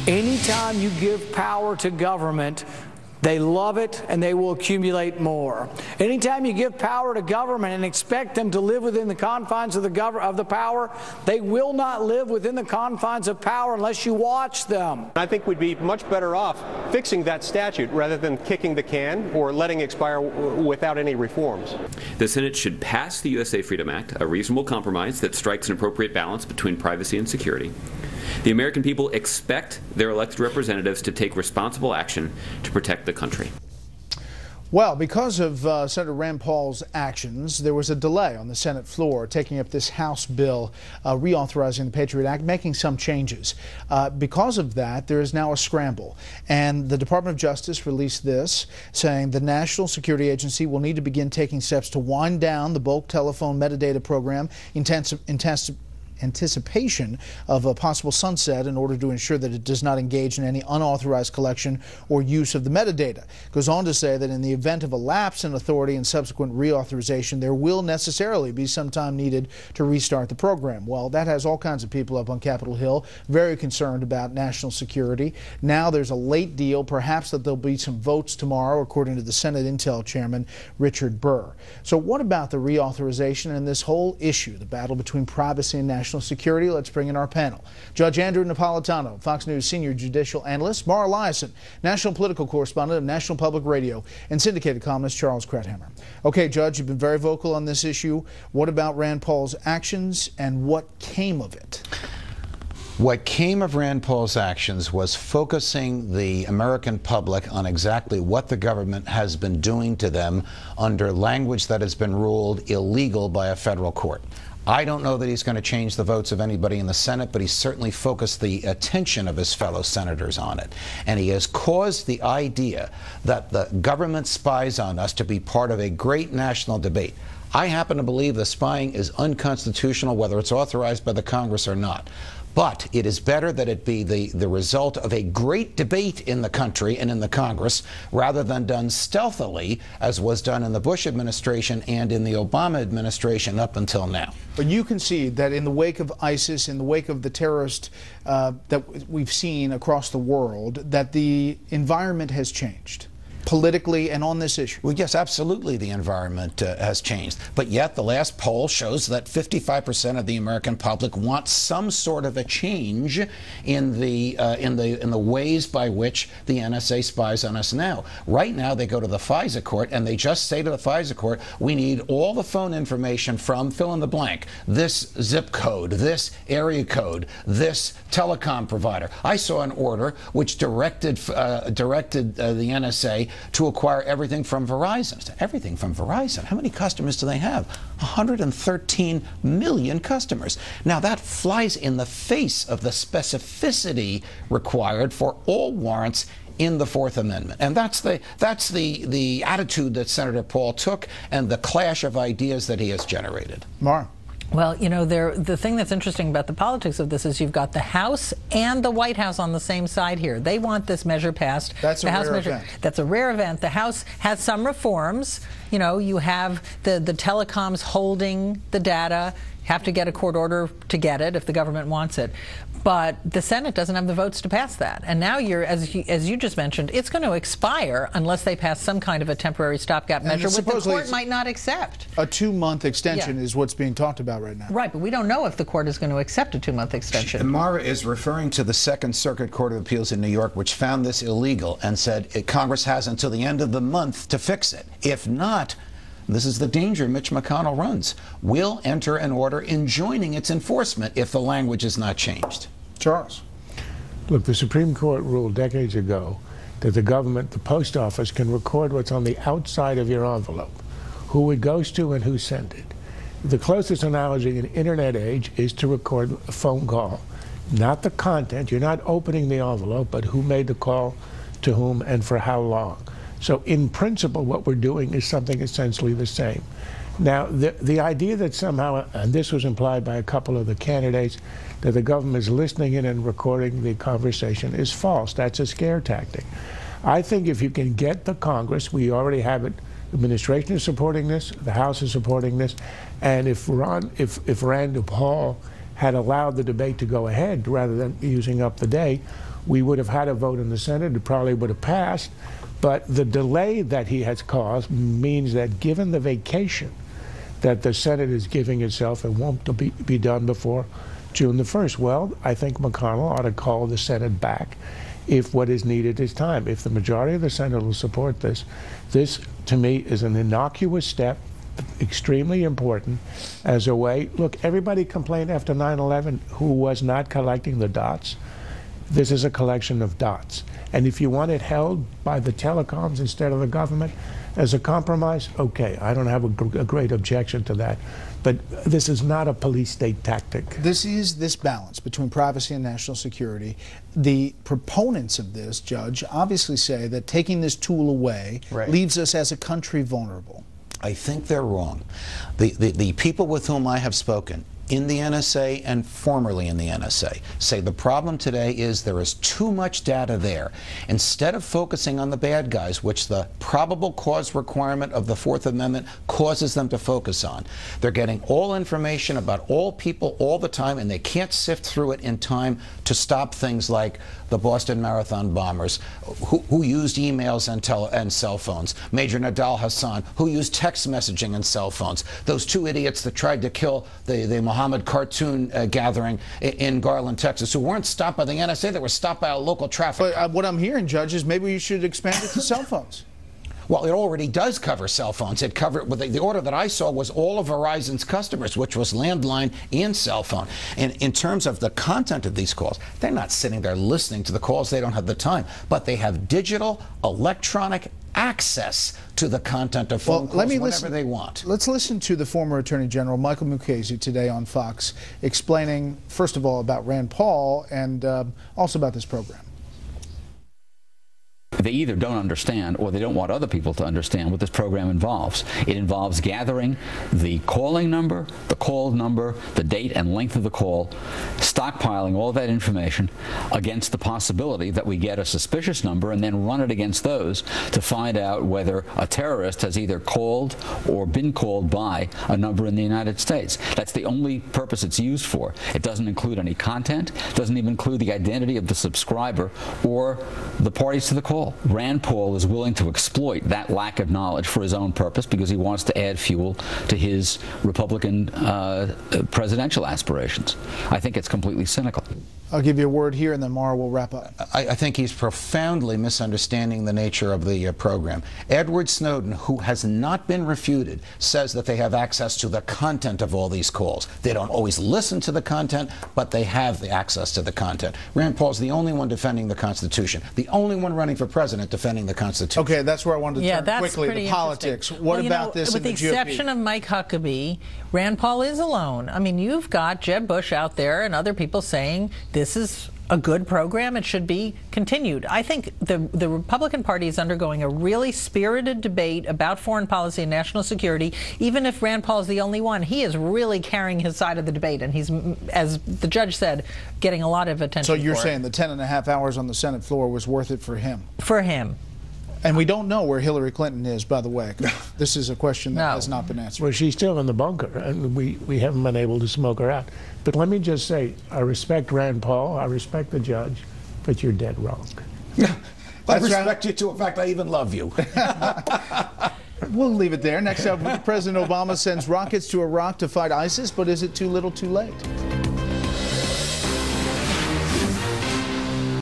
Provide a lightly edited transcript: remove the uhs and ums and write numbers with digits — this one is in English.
Anytime you give power to government, they love it and they will accumulate more. Anytime you give power to government and expect them to live within the confines of the power, they will not live within the confines of power unless you watch them. I think we'd be much better off fixing that statute rather than kicking the can or letting it expire without any reforms. The Senate should pass the USA Freedom Act, a reasonable compromise that strikes an appropriate balance between privacy and security. The American people expect their elected representatives to take responsible action to protect the country. Well, because of Senator Rand Paul's actions, there was a delay on the Senate floor taking up this House bill reauthorizing the Patriot Act, making some changes. Because of that, there is now a scramble. And the Department of Justice released this, saying the National Security Agency will need to begin taking steps to wind down the bulk telephone metadata program anticipation of a possible sunset in order to ensure that it does not engage in any unauthorized collection or use of the metadata. It goes on to say that in the event of a lapse in authority and subsequent reauthorization, there will necessarily be some time needed to restart the program. Well, that has all kinds of people up on Capitol Hill very concerned about national security. Now there's a late deal, perhaps that there'll be some votes tomorrow, according to the Senate Intel Chairman Richard Burr. So what about the reauthorization and this whole issue, the battle between privacy and national security? Let's bring in our panel. Judge Andrew Napolitano, Fox News senior judicial analyst, Mara Liasson, national political correspondent of National Public Radio, and syndicated columnist Charles Krauthammer. Okay, Judge, you've been very vocal on this issue. What about Rand Paul's actions and what came of it? What came of Rand Paul's actions was focusing the American public on exactly what the government has been doing to them under language that has been ruled illegal by a federal court. I don't know that he's going to change the votes of anybody in the Senate, but he's certainly focused the attention of his fellow senators on it. And he has caused the idea that the government spies on us to be part of a great national debate. I happen to believe the spying is unconstitutional, whether it's authorized by the Congress or not. But it is better that it be the result of a great debate in the country and in the Congress rather than done stealthily, as was done in the Bush administration and in the Obama administration up until now. But you concede that in the wake of ISIS, in the wake of the terrorist that we've seen across the world, that the environment has changed politically and on this issue? Well, yes, absolutely the environment has changed. But yet the last poll shows that 55% of the American public want some sort of a change in the ways by which the NSA spies on us now. Right now they go to the FISA court and they just say to the FISA court, we need all the phone information from fill in the blank, this zip code, this area code, this telecom provider. I saw an order which directed the NSA to acquire everything from Verizon. Everything from Verizon. How many customers do they have? 113 million customers. Now that flies in the face of the specificity required for all warrants in the Fourth Amendment. And that's the attitude that Senator Paul took and the clash of ideas that he has generated. Mara. Well, you know, the thing that's interesting about the politics of this is you've got the House and the White House on the same side here. They want this measure passed. That's a rare event. That's a rare event. The House has some reforms. You know, you have the telecoms holding the data, have to get a court order to get it if the government wants it. But the Senate doesn't have the votes to pass that. And now as you just mentioned, it's going to expire unless they pass some kind of a temporary stopgap measure, which the court might not accept. A 2-month extension is what's being talked about right now. Right, but we don't know if the court is going to accept a 2-month extension. Mara is referring to the Second Circuit Court of Appeals in New York, which found this illegal and said Congress has until the end of the month to fix it. If not, this is the danger Mitch McConnell runs. We'll enter an order enjoining its enforcement if the language is not changed. Charles. Look, the Supreme Court ruled decades ago that the government, the post office, can record what's on the outside of your envelope, who it goes to and who sent it. The closest analogy in the internet age is to record a phone call. Not the content, you're not opening the envelope, but who made the call, to whom, and for how long. So in principle, what we're doing is something essentially the same. Now, the idea that somehow, and this was implied by a couple of the candidates, that the government is listening in and recording the conversation is false. That's a scare tactic. I think if you can get the Congress, we already have it, the administration is supporting this, the House is supporting this, and if Rand Paul had allowed the debate to go ahead rather than using up the day, We would have had a vote in the Senate. It probably would have passed. But the delay that he has caused means that given the vacation that the Senate is giving itself, it won't be done before June the 1st. Well, I think McConnell ought to call the Senate back if what is needed is time. If the majority of the Senate will support this, this to me is an innocuous step, extremely important as a way. Look, everybody complained after 9/11 who was not collecting the dots. This is a collection of dots. And if you want it held by the telecoms instead of the government as a compromise, okay, I don't have a great objection to that. But this is not a police state tactic. This is this balance between privacy and national security. The proponents of this, Judge, obviously say that taking this tool away leaves us as a country vulnerable. I think they're wrong. The people with whom I have spoken in the NSA and formerly in the NSA say the problem today is there is too much data there. Instead of focusing on the bad guys, which the probable cause requirement of the Fourth Amendment causes them to focus on, they're getting all information about all people all the time, and they can't sift through it in time to stop things like the Boston Marathon bombers, who used emails and cell phones, Major Nadal Hassan, who used text messaging and cell phones, those two idiots that tried to kill the Mohammed cartoon gathering in Garland, Texas, who weren't stopped by the NSA, they were stopped by a local traffic. But what I'm hearing, Judge, is maybe you should expand it to cell phones. Well, it already does cover cell phones. It covered, the order that I saw was all of Verizon's customers, which was landline and cell phone. And in terms of the content of these calls, they're not sitting there listening to the calls. They don't have the time. But they have digital, electronic access to the content of phone calls whenever they want. Let's listen to the former Attorney General Michael Mukasey today on Fox, explaining, first of all, about Rand Paul and also about this program. They either don't understand or they don't want other people to understand what this program involves. It involves gathering the calling number, the call number, the date and length of the call, stockpiling all that information against the possibility that we get a suspicious number and then run it against those to find out whether a terrorist has either called or been called by a number in the United States. That's the only purpose it's used for. It doesn't include any content, doesn't even include the identity of the subscriber or the parties to the call. Rand Paul is willing to exploit that lack of knowledge for his own purpose because he wants to add fuel to his Republican presidential aspirations. I think it's completely cynical. I'll give you a word here and then Mara will wrap up. I think he's profoundly misunderstanding the nature of the program. Edward Snowden, who has not been refuted, says that they have access to the content of all these calls. They don't always listen to the content, but they have the access to the content. Rand Paul's the only one defending the Constitution, the only one running for president defending the Constitution. Okay, that's where I wanted to turn quickly to politics. What about this in the GOP? With the exception of Mike Huckabee, Rand Paul is alone. I mean, you've got Jeb Bush out there and other people saying this is a good program. It should be continued. I think the Republican Party is undergoing a really spirited debate about foreign policy and national security. Even if Rand Paul is the only one, he is really carrying his side of the debate, and he's, as the judge said, getting a lot of attention. So you're saying the 10.5 hours on the Senate floor was worth it for him? For him. And we don't know where Hillary Clinton is, by the way. This is a question that has not been answered. Well, she's still in the bunker, and we haven't been able to smoke her out. But let me just say, I respect Rand Paul, I respect the judge, but you're dead wrong. I respect you too. In fact, I even love you. We'll leave it there. Next up, President Obama sends rockets to Iraq to fight ISIS, but is it too little too late?